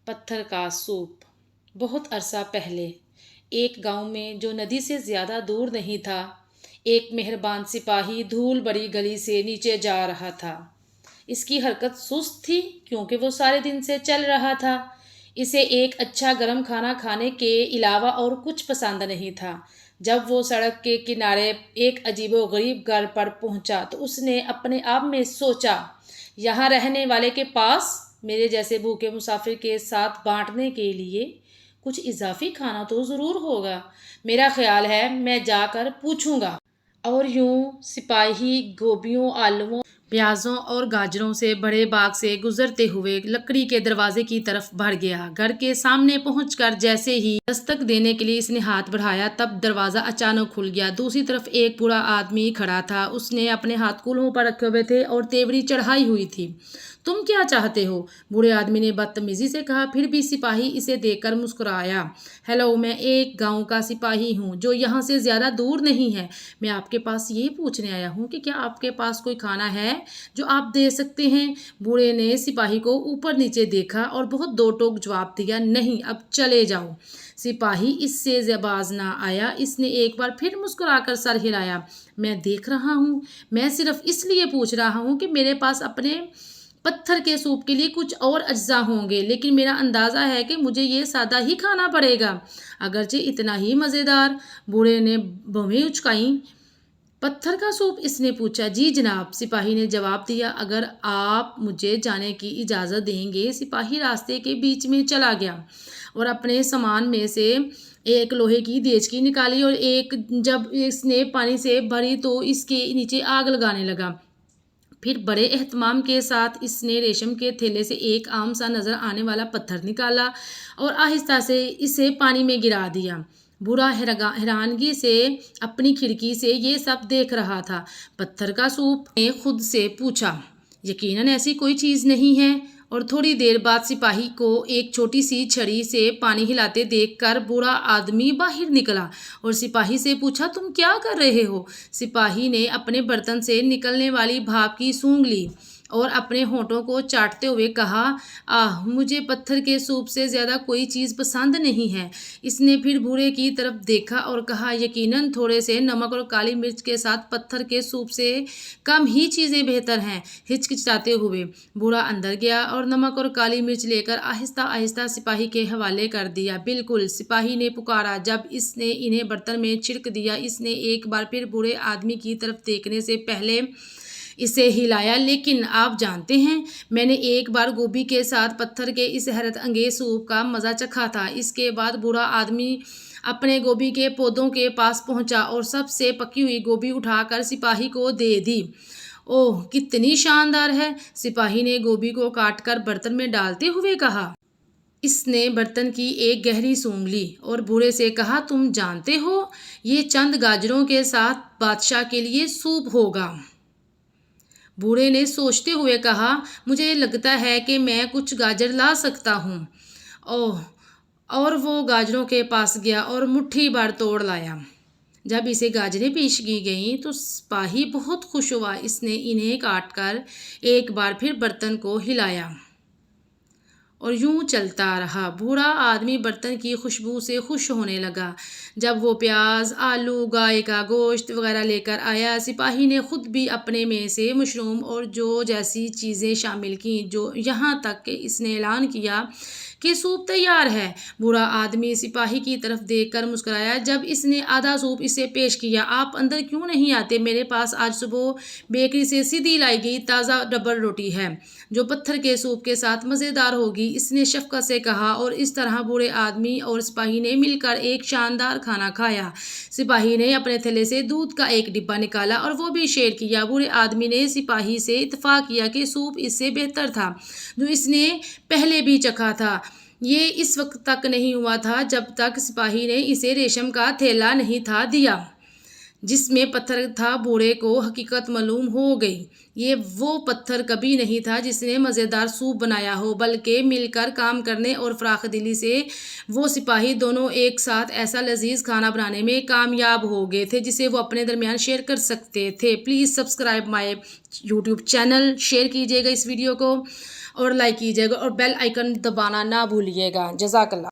पत्थर का सूप। बहुत अरसा पहले एक गांव में जो नदी से ज़्यादा दूर नहीं था, एक मेहरबान सिपाही धूल भरी गली से नीचे जा रहा था। इसकी हरकत सुस्त थी क्योंकि वो सारे दिन से चल रहा था। इसे एक अच्छा गर्म खाना खाने के अलावा और कुछ पसंद नहीं था। जब वो सड़क के किनारे एक अजीबोगरीब घर पर पहुंचा तो उसने अपने आप में सोचा, यहाँ रहने वाले के पास मेरे जैसे भूखे मुसाफिर के साथ बांटने के लिए कुछ इजाफी खाना तो ज़रूर होगा। मेरा ख्याल है मैं जाकर पूछूंगा। और यूं सिपाही गोभियों, आलूओं, प्याजों और गाजरों से बड़े बाग से गुजरते हुए लकड़ी के दरवाजे की तरफ बढ़ गया। घर के सामने पहुंचकर जैसे ही दस्तक देने के लिए इसने हाथ बढ़ाया, तब दरवाजा अचानक खुल गया। दूसरी तरफ एक बूढ़ा आदमी खड़ा था। उसने अपने हाथ कूल्हों पर रखे हुए थे और तेवड़ी चढ़ाई हुई थी। तुम क्या चाहते हो? बूढ़े आदमी ने बदतमीजी से कहा। फिर भी सिपाही इसे देखकर मुस्कुराया। हेलो, मैं एक गांव का सिपाही हूँ जो यहाँ से ज़्यादा दूर नहीं है। मैं आपके पास ये पूछने आया हूँ कि क्या आपके पास कोई खाना है जो आप दे सकते हैं? बूढ़े ने सिपाही को ऊपर नीचे देखा और बहुत दो टोक जवाब दिया, नहीं, अब चले जाओ। सिपाही इससे ज़बाज ना आया। इसने एक बार फिर मुस्कुराकर सर हिलाया। मैं देख रहा हूँ, मैं सिर्फ इसलिए पूछ रहा हूँ कि मेरे पास अपने पत्थर के सूप के लिए कुछ और अज्जा होंगे, लेकिन मेरा अंदाज़ा है कि मुझे ये सादा ही खाना पड़ेगा, अगरचे इतना ही मज़ेदार। बूढ़े ने भवें उचकाई। पत्थर का सूप? इसने पूछा। जी जनाब, सिपाही ने जवाब दिया। अगर आप मुझे जाने की इजाज़त देंगे। सिपाही रास्ते के बीच में चला गया और अपने सामान में से एक लोहे की देचकी निकाली और जब इसने पानी से भरी तो इसके नीचे आग लगाने लगा। फिर बड़े एहतमाम के साथ इसने रेशम के थैले से एक आम सा नज़र आने वाला पत्थर निकाला और आहिस्ता से इसे पानी में गिरा दिया। बूढ़ा हैरानगी से अपनी खिड़की से ये सब देख रहा था। पत्थर का सूप ने खुद से पूछा, यकीनन ऐसी कोई चीज़ नहीं है। और थोड़ी देर बाद सिपाही को एक छोटी सी छड़ी से पानी हिलाते देखकर बूढ़ा आदमी बाहर निकला और सिपाही से पूछा, तुम क्या कर रहे हो? सिपाही ने अपने बर्तन से निकलने वाली भाप की सूंघ ली और अपने होठों को चाटते हुए कहा, मुझे पत्थर के सूप से ज़्यादा कोई चीज़ पसंद नहीं है। इसने फिर बूढ़े की तरफ देखा और कहा, यकीनन थोड़े से नमक और काली मिर्च के साथ पत्थर के सूप से कम ही चीज़ें बेहतर हैं। हिचकिचाते हुए बूढ़ा अंदर गया और नमक और काली मिर्च लेकर आहिस्ता आहिस्ता सिपाही के हवाले कर दिया। बिल्कुल, सिपाही ने पुकारा। जब इसने इन्हें बर्तन में छिड़क दिया, इसने एक बार फिर बूढ़े आदमी की तरफ देखने से पहले इसे हिलाया। लेकिन आप जानते हैं, मैंने एक बार गोभी के साथ पत्थर के इस हैरत अंगेज सूप का मज़ा चखा था। इसके बाद बूढ़ा आदमी अपने गोभी के पौधों के पास पहुंचा और सबसे पकी हुई गोभी उठाकर सिपाही को दे दी। ओह, कितनी शानदार है! सिपाही ने गोभी को काटकर बर्तन में डालते हुए कहा। इसने बर्तन की एक गहरी सूंघ ली और बूढ़े से कहा, तुम जानते हो, ये चंद गाजरों के साथ बादशाह के लिए सूप होगा। बूढ़े ने सोचते हुए कहा, मुझे लगता है कि मैं कुछ गाजर ला सकता हूँ। ओह, और वो गाजरों के पास गया और मुट्ठी भर तोड़ लाया। जब इसे गाजरें पेश की गईं तो सिपाही बहुत खुश हुआ। इसने इन्हें काटकर एक बार फिर बर्तन को हिलाया और यूं चलता रहा। बूढ़ा आदमी बर्तन की खुशबू से खुश होने लगा। जब वो प्याज, आलू, गाय का गोश्त वगैरह लेकर आया, सिपाही ने खुद भी अपने में से मशरूम और जो जैसी चीज़ें शामिल की, जो यहाँ तक कि इसने ऐलान किया कि सूप तैयार है। बूढ़ा आदमी सिपाही की तरफ देखकर मुस्कुराया। जब इसने आधा सूप इसे पेश किया, आप अंदर क्यों नहीं आते? मेरे पास आज सुबह बेकरी से सीधी लाई गई ताज़ा डबल रोटी है जो पत्थर के सूप के साथ मज़ेदार होगी, इसने शफ़क़त से कहा। और इस तरह बूढ़े आदमी और सिपाही ने मिलकर एक शानदार खाना खाया। सिपाही ने अपने थैले से दूध का एक डिब्बा निकाला और वो भी शेयर किया। बूढ़े आदमी ने सिपाही से इत्तेफाक किया कि सूप इससे बेहतर था जो इसने पहले भी चखा था। ये इस वक्त तक नहीं हुआ था जब तक सिपाही ने इसे रेशम का थैला नहीं था दिया जिसमें पत्थर था। बूढ़े को हकीकत मालूम हो गई। ये वो पत्थर कभी नहीं था जिसने मज़ेदार सूप बनाया हो, बल्कि मिलकर काम करने और फराख दिली से वो सिपाही दोनों एक साथ ऐसा लजीज खाना बनाने में कामयाब हो गए थे जिसे वो अपने दरमियान शेयर कर सकते थे। Please subscribe my YouTube channel, share कीजिएगा इस वीडियो को اور لائک کیجیے گا اور بیل آئیکن دبانا نہ بھولیے گا. جزاک اللہ.